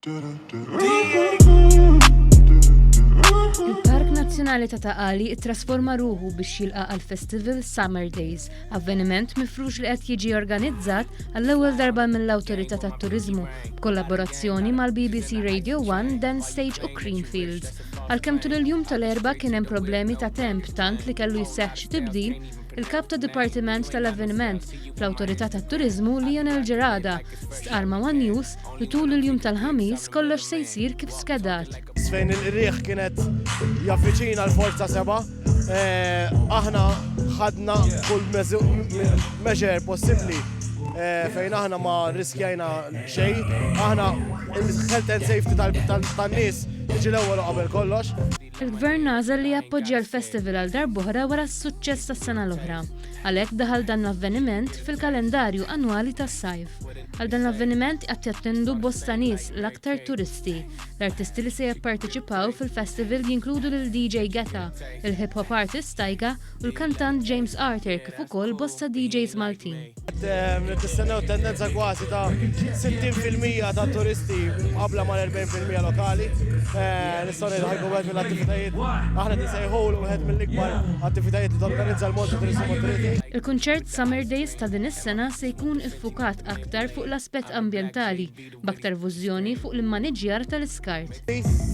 Il-Park Nazzjonali ta' Taqali trasforma ruħu biex jilqa' għal-Festival Summer Days, avveniment mifrux li qed jiġi organizzat għall-ewwel darba mill-Awtorità tat-Turiżmu b'kollaborazzjoni mal-BBC Radio 1, Dan Stage u Creamfields. Għalkemm tul il-jum tal-erba' kien hemm problemi ta' temp tant li kellu jseħħ xi tibdil, il-kap ta' Dipartiment tal-Avveniment fl-Awtorità tat-Turiżmu Lionel Gerada stqar ma' One News li tul il-jum tal-ħamis kollox se jsir kif skedat. Fejn il-riħ kienet jaffiċina l-forza 7, aħna ħadna kull measure possibbli fejn aħna ma riskjajna xejn, aħna il-health and safety tan-nies tiġi l-ewwel qabel kollox. Il-Gvern għażel li jappoġġja l-festival għal darb'oħra wara s-suċċess tas-sena l-oħra. Għalhekk daħal dan l-avveniment fil-kalendarju annwali tas-sajf. Għal dan l-avveniment qed jattendu bosta nies l-aktar turisti. L-artisti li se jipparteċipaw fil-festival jinkludu lil DJ Geta, il-hip hop artist Taiga u l-kantant James Arthur kif ukoll bosta DJs Maltin. Nistennew tendenza kważi ta' 60% ta' turisti qabla mal-40% lokali. Nistgħu ngħidu ħajkun wieħed mill-attivitajiet aħna nisejħulu wieħed mill-ikbar attivitajiet li torganizza l-Malta Tourism Authority. Il-kunċert Summer Days ta' din is-sena se jkun iffukat aktar fuq l-aspett ambjentali b'aktar vużjoni fuq l-immaniġġjar tal-iskart.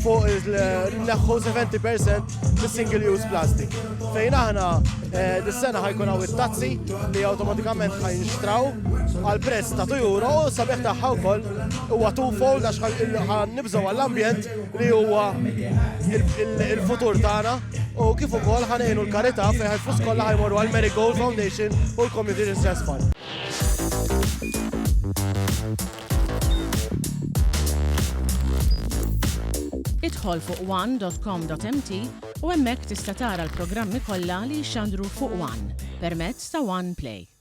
Fuq il-neħħu 70% mis-single use plastic. Fejn aħna dis-sena ħajkun hawn it-tazzi li awtomatikament ħajnxtraw għal prezz ta' €2 u sabiħ tagħha wkoll huwa twofold għax ħannibżgħu għall-ambjent li huwa il-futur tagħna u kif ukoll ħanejnu l-karità fejn ħajfus kollha ħajmorru għal Marigold Foundation u l-Community Stress Fund. Idħol fuq one.com.mt u hemmhekk tista' tara l-programmi kollha li jxandru fuq One permezz ta' One Play.